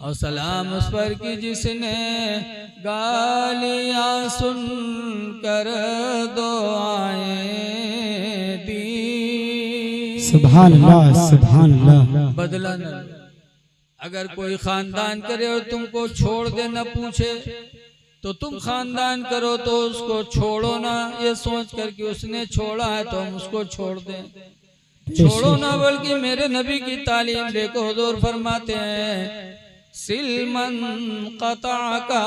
और सलाम उस पर कि जिसने गालियां सुन कर दुआएं दी। सुभान अल्लाह सुभान अल्लाह। बदला न, अगर कोई खानदान करे और तुमको छोड़ दे न पूछे तो तुम खानदान करो तो उसको छोड़ो ना, ये सोच कर कि उसने छोड़ा है तो हम उसको छोड़ दें। छोड़ो ना, बल्कि मेरे नबी की तालीम देखो, हुजूर फरमाते हैं सिलमन कता का,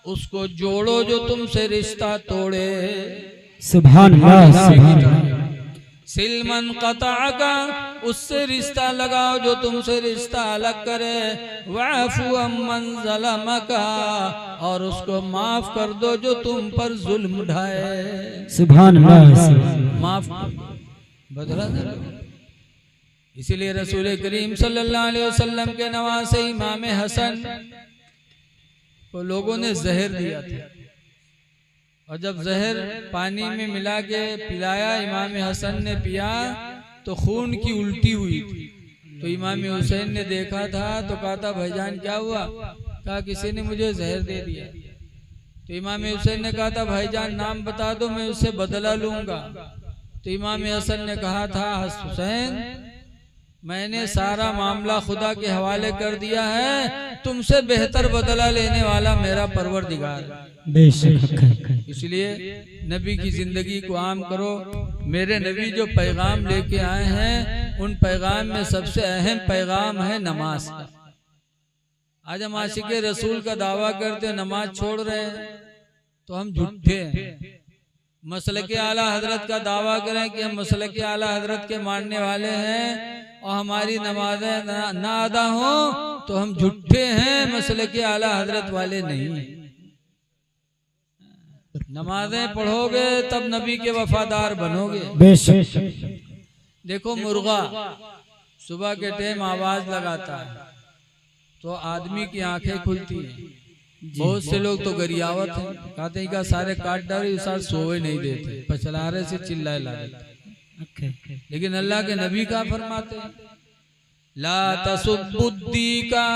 उसको जोड़ो जो तुमसे रिश्ता तोड़े। सुभान अल्लाह। सिलमन कता का, उससे रिश्ता लगाओ जो तुमसे रिश्ता अलग करे। वाफु अम्मन ज़लमका, और उसको माफ कर दो जो तुम पर जुल्म ढाए। सुभान अल्लाह। माफ बदला न लो। इसीलिए रसूल करीम सल्लल्लाहु अलैहि वसल्लम के नवासे इमाम हसन को लोगों ने जहर दिया था, और जब जहर पानी में मिला के पिलाया, इमाम हसन ने पिया तो खून की उल्टी हुई थी। तो इमाम हुसैन ने देखा था तो कहा था भाईजान क्या हुआ? कहा किसी ने मुझे जहर दे दिया। तो इमाम हुसैन ने कहा था भाईजान नाम बता दो, मैं उससे बदला लूंगा। तो इमाम हसन ने कहा था हुसैन मैंने सारा मामला खुदा के हवाले कर दिया है, तुमसे बेहतर बदला लेने वाला मेरा परवरदिगार। बेशक। इसलिए नबी की जिंदगी को आम करो। मेरे नबी जो पैगाम लेके आए हैं उन पैगाम में सबसे अहम पैगाम है नमाज का। आज हम आशिक़े रसूल का दावा करते नमाज छोड़ रहे हैं तो हम झूठे हैं। मसलके आला हजरत का दावा करें कि हम मसलके आला हजरत के मानने वाले हैं और हमारी नमाजें ना अदा हो तो हम झूठे हैं, मसलके आला हजरत वाले नहीं। नमाजें पढ़ोगे तब नबी के वफादार बनोगे। बेशक। देखो मुर्गा सुबह के टाइम आवाज लगाता है तो आदमी की आंखें खुलती हैं। बहुत से लोग तो गरियावत हैं, कहते हैं का सारे काट डाले, सारे सोए नहीं देते, पचलारे से चिल्लाए ला देते। लेकिन अल्लाह के नबी का फरमाते हैं ला तसुब्बुद्दी का,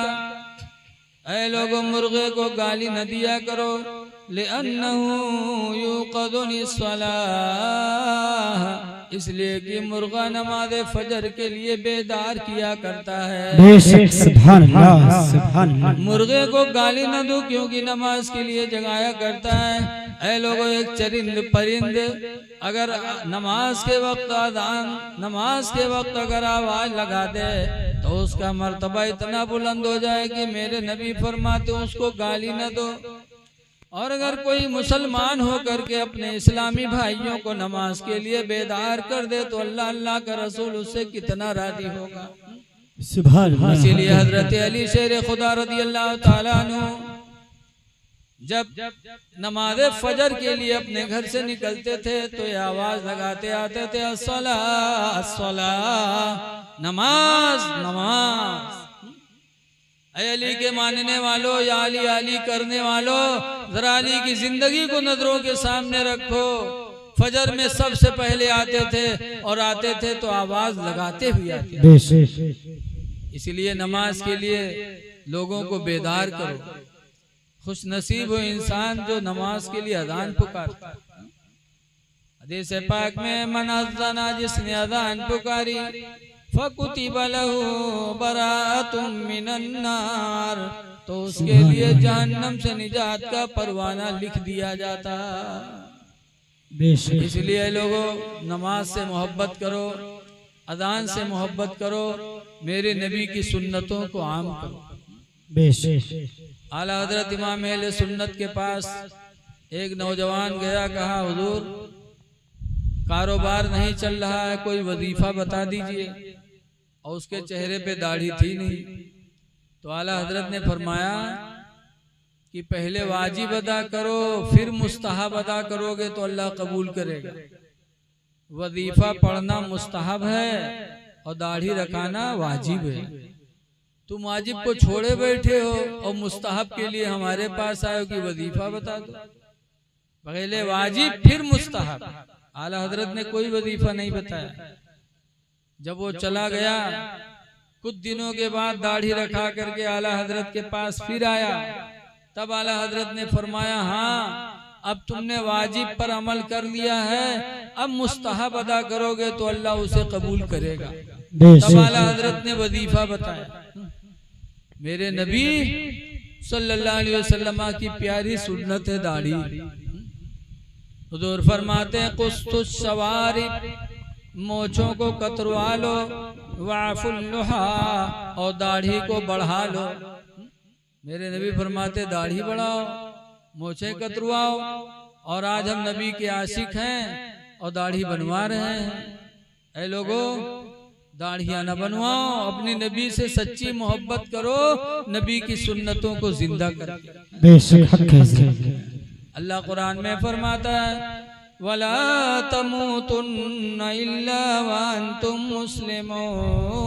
ऐ लोगों मुर्गे को गाली न दिया करो। लिअन्नहु युक़दु लिस्सलाह, इसलिए कि मुर्गा नमाज फजर के लिए बेदार किया करता है। बेशक। सुभान अल्लाह सुभान अल्लाह। मुर्गे को गाली न दो क्योंकि नमाज के लिए जगाया करता है। ऐ लोगों एक चरिंद परिंद अगर नमाज के वक्त नमाज के वक्त अगर आवाज लगा दे तो उसका मर्तबा इतना बुलंद हो जाए कि मेरे नबी फरमाते उसको गाली न दो। और अगर कोई मुसलमान होकर के अपने इस्लामी भाइयों को नमाज के लिए बेदार कर दे तो अल्लाह अल्लाह का रसूल उससे कितना राजी होगा। सुभान अल्लाह। इसीलिए हजरत अली शेर खुदा रज़ी अल्लाह ताला अन्हु जब नमाज फजर के लिए अपने घर से निकलते थे तो ये आवाज लगाते आते थे अस्सला अस्सला, नमाज नमाज। अली के मानने वालों या अली अली करने वालों, जरा अली की जिंदगी को नजरों के सामने रखो। फजर में सबसे पहले आते थे और आते थे तो आवाज लगाते हुए आते थे। इसलिए नमाज के लिए लोगों को बेदार करो। खुश नसीब हो इंसान जो नमाज के लिए अजान पुकारता। हदीस पाक में मन अज़्ज़ना, जिसने अज़ान पुकारी, फकुतिब लहू बराअतुम मिनन नार, तो उसके लिए जहन्नम से निजात का परवाना लिख दिया जाता। बेशक इसलिए लोगों, नमाज से मोहब्बत करो, अजान से मोहब्बत करो, मेरे नबी की सुन्नतों को आम करो। बेशक आला हजरत इमाम अहले सुन्नत के पास एक नौजवान गया, कहा हुजूर कारोबार नहीं चल रहा है, कोई वजीफा बता दीजिए। और उसके चेहरे पे दाढ़ी थी नहीं। तो आला हजरत ने फरमाया कि पहले वाजिब अदा करो, फिर मुस्तहब अदा करोगे तो अल्लाह कबूल करेगा। वजीफा पढ़ना मुस्तहब है और दाढ़ी रखाना वाजिब है। तुम वाजिब को छोड़े बैठे हो और मुस्तहब के लिए हमारे पास आए हो कि वजीफा बता दो। पहले वाजिब फिर मुस्तहब। आला हजरत ने कोई वजीफा नहीं बताया। जब वो चला गया, कुछ दिनों के बाद दाढ़ी रखा करके आला हजरत के पास फिर आया। तब आला हजरत ने फरमाया, हाँ अब तुमने वाजिब पर अमल कर लिया है, अब मुस्तहब अदा करोगे तो अल्लाह उसे कबूल करेगा। तब आला हजरत ने वजीफा बताया। मेरे नबी सल्लल्लाहु अलैहि वसल्लम की प्यारी सुन्नत है दाढ़ी। हुजूर फरमाते हैं, कुस्तुस सवारिब, मोछों को कतरवा लो, वाफुल लुहा, और दाढ़ी को बढ़ा लो। मेरे नबी फरमाते दाढ़ी बढ़ाओ, मोछे कतरवाओ। और आज हम नबी के आशिक हैं और दाढ़ी बनवा रहे हैं। ऐ लोगों, दाढ़ियां न बनवाओ, अपने नबी से सच्ची मोहब्बत करो, नबी की सुन्नतों को जिंदा करो। बेशक हक है। अल्लाह कुरान में फरमाता है, वला तमूतुन्न इल्ला व अंतुम मुस्लिमून,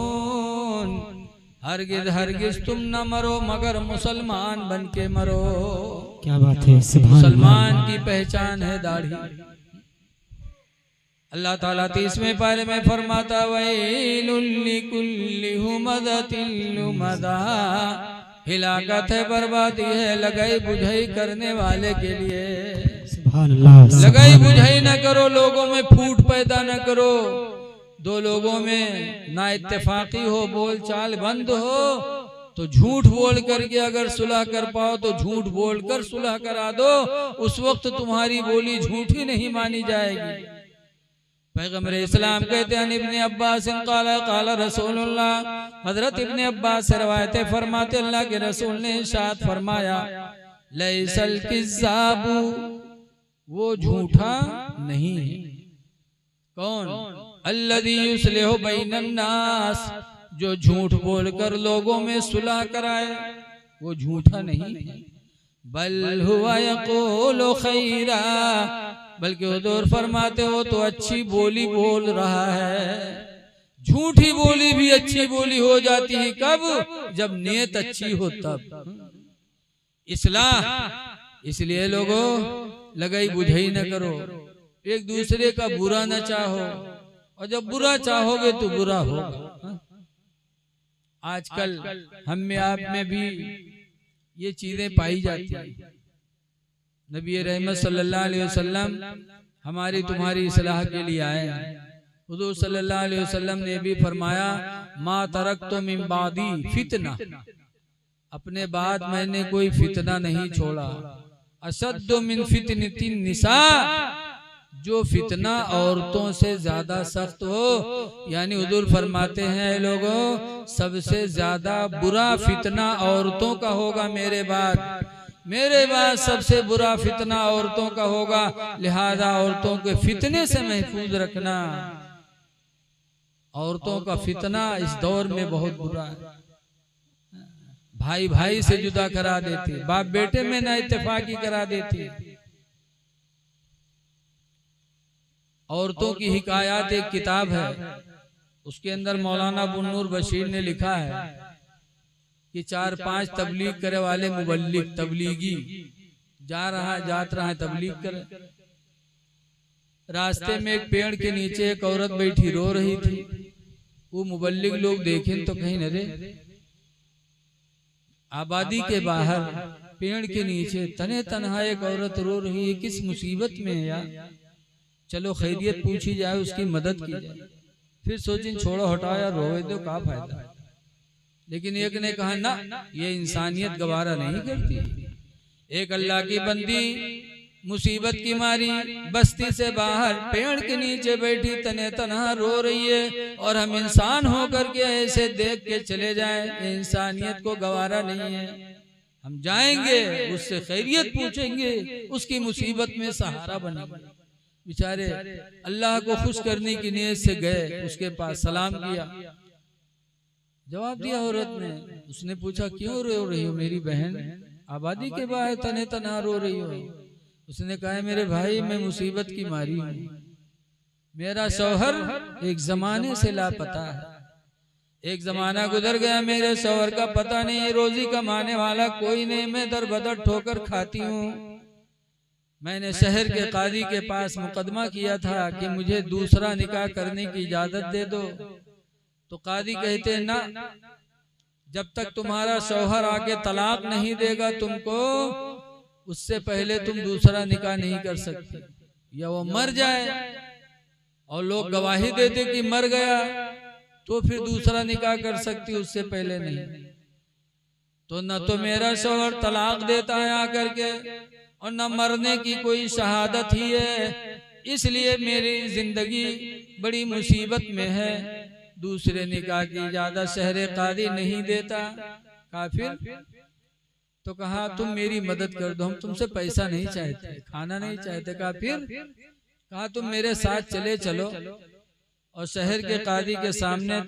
हरगिज हरगिज तुम न मरो मगर मुसलमान बन के मरो। क्या बात है, मुसलमान की पहचान है दाढ़ी। अल्लाह ताला 30वें पारे में फरमाता, वैलुल लिकुल्लि हुमज़तिन लुमज़ा, हिलाकत है, बर्बादी है लगाई बुझाई करने वाले के लिए। लगाई बुझाई न करो, लोगों में फूट पैदा न करो। दो लोगों में ना इत्तेफाकी हो, बोल चाल बंद हो, तो झूठ बोल करके अगर सुलह कर पाओ तो झूठ बोल कर सुलह करा दो। उस वक्त तुम्हारी बोली झूठी नहीं मानी जाएगी। पैगम्बर इस्लाम कहते हैं, इब्ने अब्बास क़ाला क़ाला रसूलुल्लाह, हजरत इब्ने अब्बास से रवायत फरमाते, अल्लाह के रसूल ने इरशाद फरमाया, लैसल किज़्ज़ाबु, वो झूठा नहीं है। कौन? अल्लज़ी युस्लिहु बैनन नास, जो झूठ बोलकर लोगों में सुलह कराए, वो झूठा नहीं है। बल हुवा यक़ूलु खैरा, बल्कि हुजूर फरमाते हो तो अच्छी बोली बोल रहा है। झूठी बोली भी अच्छी बोली हो जाती है, कब? जब नियत अच्छी हो तब। इस्लाह। इसलिए लोगों, लगाई बुझाई न करो, एक दूसरे का बुरा न चाहो, और जब बुरा चाहोगे तो बुरा होगा। आजकल हम में आप में भी ये चीजें पाई जाती हैं। नबी रहमत सल्लल्लाहु अलैहि वसल्लम हमारी तुम्हारी इस्लाह के लिए आए हैं। हुजूर सल्लल्लाहु अलैहि वसल्लम ने भी फरमाया, मा तरक्तु मिन बादी फितना, अपने बाद मैंने कोई फितना नहीं छोड़ा। अशद्दु मिन फितनतिन निसा, जो फितना औरतों से ज्यादा सख्त हो। यानी हुजूर फरमाते हैं, लोगों सबसे ज्यादा बुरा फितना औरतों का होगा मेरे बाद। मेरे बाद सबसे बुरा फितना औरतों का होगा, लिहाजा औरतों के फितने से महफूज रखना। औरतों का फितना इस दौर में बहुत बुरा है। भाई भाई से जुदा करा देती, बाप बेटे में ना इत्तेफाकी करा देती। औरतों की हिकायात एक किताब है, उसके अंदर मौलाना बुन्नूर बशीर ने लिखा है कि 4-5 तबलीग करे वाले मुबल्लिग, तबलीगी जात रहा है तबलीग करे। रास्ते में एक पेड़ के नीचे एक औरत बैठी रो रही थी। वो मुबल्लिग लोग देखें तो कहीं न रे, आबादी के बाहर पेड़ के नीचे तने तनहा एक औरत रो रही है, किस मुसीबत में है यार। चलो खैरियत पूछी जाए, उसकी मदद की जाए। फिर सोचिन छोड़ो हटाओ यार, रोवे दो, क्या फायदा। लेकिन एक ने कहा ना, ये इंसानियत गवारा नहीं करती। एक अल्लाह की बंदी मुसीबत की मारी बस्ती से बाहर पेड़ के नीचे बैठी तने तनहा रो रही है, और हम इंसान होकर के ऐसे देख के चले जाएं, ये इंसानियत को गवारा नहीं है। हम जाएंगे, उससे खैरियत पूछेंगे, उसकी मुसीबत में सहारा बनेंगे। बेचारे अल्लाह को खुश करने की नीयत से गए, उसके पास सलाम किया, जवाब दिया औरत ने। उसने पूछा क्यों रो रही हो मेरी बहन, आबादी के बाहर तने तनहा रो रही हो। उसने कहा मेरे भाई मैं मुसीबत की मारी हूँ, मेरा शौहर एक जमाने से लापता है। एक जमाना गुजर गया, मेरे शौहर का पता नहीं, रोजी कमाने वाला कोई नहीं, मैं दर बदर ठोकर खाती हूँ। मैंने शहर के कादी के पास मुकदमा किया था कि मुझे दूसरा निकाह करने की इजाजत दे दो। तो कादी कहते ना, जब तक तुम्हारा शौहर आके तलाक नहीं देगा तुमको, उससे पहले तुम दूसरा निकाह नहीं कर सकते। या वो मर जाए और लोग गवाही देते कि मर गया, तो फिर दूसरा निकाह कर सकती, उससे पहले नहीं। तो न तो मेरा शौहर तलाक देता है आकर के, और न मरने की कोई शहादत ही है, इसलिए मेरी जिंदगी बड़ी मुसीबत में है। दूसरे निकाह की इजाजत शहर कादी नहीं देता। काफिर तो कहा तुम मेरी मदद कर दो, हम तुमसे पैसा नहीं चाहते, खाना नहीं चाहते। काफिर कहा तुम मेरे साथ चले चलो और शहर के कादी के सामने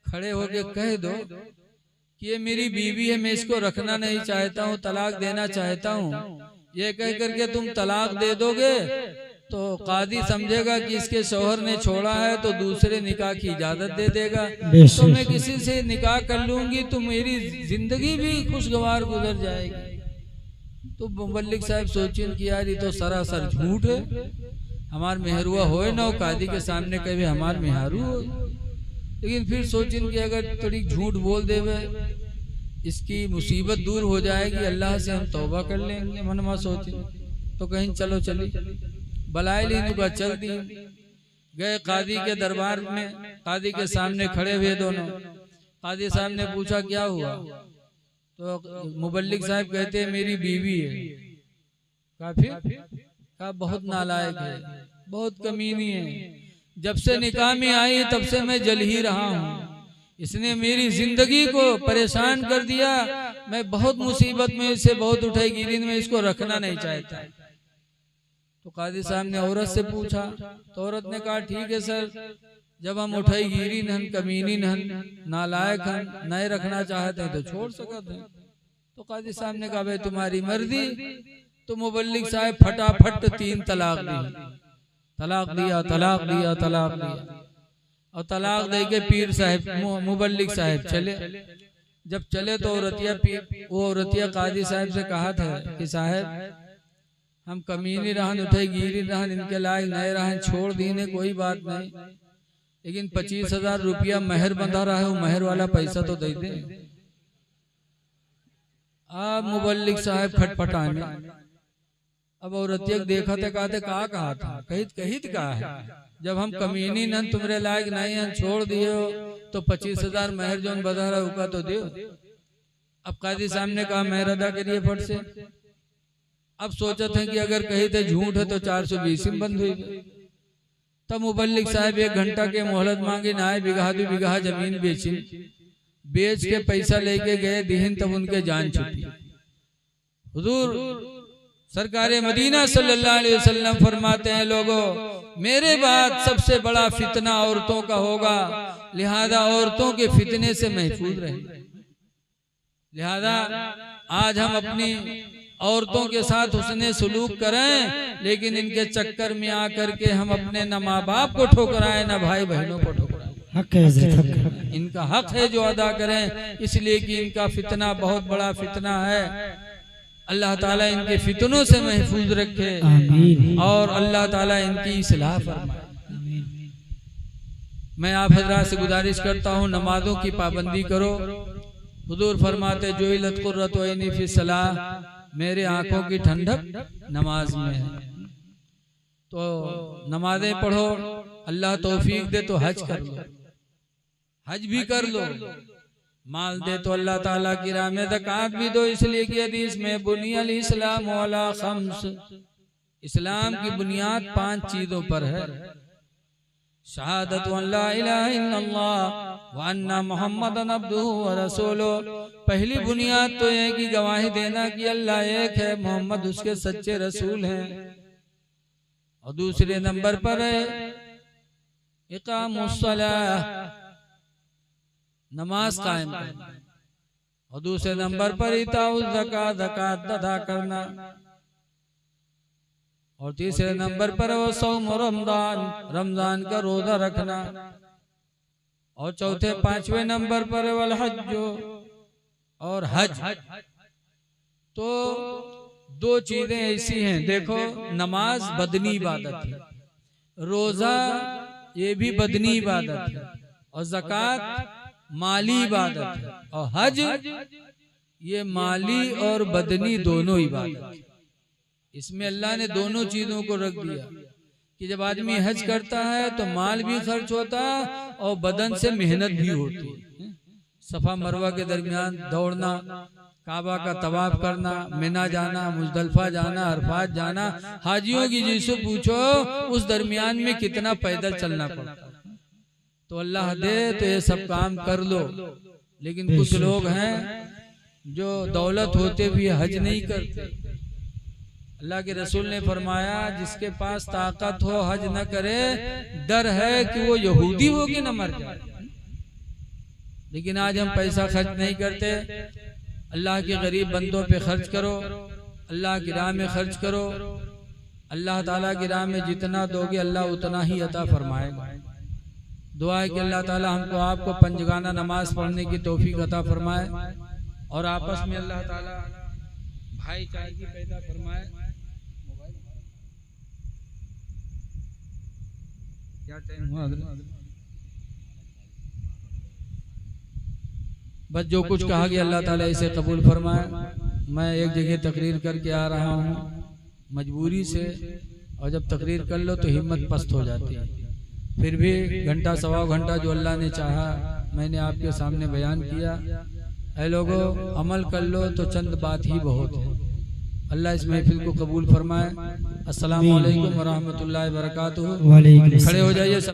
खड़े होके कह दो कि ये मेरी बीवी है, मैं इसको रखना नहीं चाहता हूँ, तलाक देना चाहता हूँ। ये कह करके तुम तलाक दे दोगे तो कादी समझेगा कि इसके शौहर ने छोड़ा है, तो दूसरे निकाह की इजाजत दे देगा। तो मैं किसी से निकाह कर लूंगी तो मेरी जिंदगी भी खुशगवार गुजर जाएगी। तो मुबल्लिग साहब सोचिन कि यार ये तो सरासर झूठ है, हमार मेहरुआ होए ना हो कादी के सामने कहे हमार मेहरू हो। लेकिन फिर सोचिन कि अगर थोड़ी झूठ बोल देवे इसकी मुसीबत दूर हो जाएगी, अल्लाह से हम तौबा कर लेंगे। मनमा सोचिन तो कहीं चलो चली बलाए ली का चल दी। गए कादी के दरबार में, कादी के सामने खड़े हुए दोनों। कादी साहब ने पूछा क्या हुआ, तो मुबल्लिग साहब कहते हैं मेरी बीवी है। काफिर कहा बहुत नालायक है, बहुत कमीनी है, जब से निकाह में आई तब से मैं जल ही रहा हूँ, इसने मेरी जिंदगी को परेशान कर दिया, मैं बहुत मुसीबत में इसे बहुत उठाई गिरी, में इसको रखना नहीं चाहता। तो कादी साहब ने औरत से पूछा, तो औरत ने कहा ठीक है सर, जब हम उठाई गिरी नहन कमीनी नहन नालायक हन नहीं रखना चाहते हैं तो छोड़ सकते हैं। तो कादी साहब ने कहा भाई तुम्हारी मर्जी। तो मुबल्लिग साहब फटाफट 3 तलाक दी, तलाक दिया, तलाक दिया, तलाक दिया। और तलाक दे के पीर साहब मुबल्लिग साहब चले। जब चले तो वो औरतिया कादी साहब से कहा था कि साहब हम कमीनी रहन उठे गिरी रहन, इनके लायक नए रहन, छोड़ दीने कोई बात नहीं, लेकिन 25,000 रुपया महर बंधा रहा है, वो महर वाला पैसा तो दे दे। अब मुबल्लिग साहब खटपटाने। अब औरतिया देखा था, कहा था कहित कहा है, जब हम कमीनी नन तुम्हारे लायक नहीं हैं, छोड़ दिए हो तो 25,000 महर जो बंधा रहा है तो दो। अब कादी साहब ने कहा महर अदा करिए फट से। अब सोचते हैं कि अगर कही थे झूठ है तो 420 में बंद हुई। तब मुबल्लिग साहब 1 घंटा के मोहलत मांगी, ना बिगहा 2 बिगहा जमीन बेच के पैसा लेके गए दीन, तब उनके जान छूटी। हुजूर सरकार मदीना सल्लल्लाहु अलैहि वसल्लम फरमाते हैं लोगों मेरे बाद सबसे बड़ा फितना औरतों का होगा, लिहाजा औरतों के फितने से महफूज रहे। लिहाजा आज हम अपनी औरतों के साथ उसने सुलूक करें, लेकिन इनके चक्कर में आकर के हम अपने न माँ बाप को ठुकराएं न भाई बहनों को ठुकराएं। हक है हजरत, इनका हक है जो अदा करें, इसलिए कि इनका फितना बहुत बड़ा फितना है। अल्लाह ताला इनके फितनों से महफूज रखे और अल्लाह ताला इनकी इस्लाह फरमाए। मैं आप हजरात से गुजारिश करता हूँ नमाजों की पाबंदी करो। हुजूर फरमाते जुइलत कुर्रतु ऐनी फी सलाह, मेरे आंखों की ठंडक नमाज में है। तो नमाजें पढ़ो, अल्लाह तौफीक दे तो हज कर लो, हज भी कर लो। माल दे तो अल्लाह ताला की राह में ज़कात भी दो, इसलिए कि हदीस में बुनियल इस्लाम अला खम्स, इस्लाम की बुनियाद 5 चीजों पर है। शहादत अल्ला इलाहा इल्लल्लाह व अन्ना मुहम्मदन अब्दुहु व रसूलुहु, पहली बुनियाद तो यह कि गवाही देना कि अल्लाह एक है, मोहम्मद उसके सच्चे रसूल हैं। और दूसरे नंबर पर है इकामुस्सलाह, नमाज कायम करना। और दूसरे नंबर पर इताउज़ ज़कात, ज़कात अदा करना। और तीसरे नंबर पर वो सौम रमजान, रमजान का रोजा रखना। और चौथे 5वें नंबर पर वल हज, और हज। तो 2 चीजें ऐसी हैं, देखो नमाज बदनी इबादत है, रोजा ये भी बदनी इबादत है, और ज़कात माली इबादत है, और हज ये माली और बदनी दोनों इबादत है। इसमें अल्लाह ने दोनों चीजों को रख दिया कि जब आदमी हज करता है तो माल भी खर्च होता है और बदन से मेहनत भी होती है। सफा मरवा के दरमियान दौड़ना, काबा का तवाफ करना, मिना जाना, मुजदलफा जाना, अरफात जाना, हाजियों की जिससे पूछो उस दरमियान में कितना पैदल चलना पड़ता है। तो अल्लाह दे तो ये सब काम कर लो। लेकिन कुछ लोग हैं जो दौलत होते भी हज नहीं करते। अल्लाह के रसूल ने फरमाया जिसके पास ताकत हो हज न करे, डर है कि वो यहूदी हो कि न मर जाए। लेकिन आज हम पैसा खर्च नहीं करते। अल्लाह के गरीब बंदों पे खर्च करो, अल्लाह की राह में खर्च करो। अल्लाह ताला की राह में जितना दोगे अल्लाह उतना ही अता फरमाएगा। दुआ है कि अल्लाह ताला हमको आपको पंजगाना नमाज पढ़ने की तौफीक अता फरमाए, और आपस में अल्लाह ताला भाईचारे की पैदा फरमाए। क्या टाइम हुआ? बस जो कुछ कहा गया अल्लाह ताला इसे कबूल फरमाए। मैं एक जगह तकरीर करके आ रहा हूँ मजबूरी से, और जब तकरीर कर लो तो हिम्मत पस्त हो जाती है। फिर भी घंटा सवा घंटा जो अल्लाह ने चाहा मैंने आपके सामने बयान किया। ऐ लोगों, अमल कर लो तो चंद बात ही बहुत है। अल्लाह इस महफिल को कबूल फरमाए। अस्सलामु अलैकुम व रहमतुल्लाहि व बरकातुहू। खड़े हो जाइए।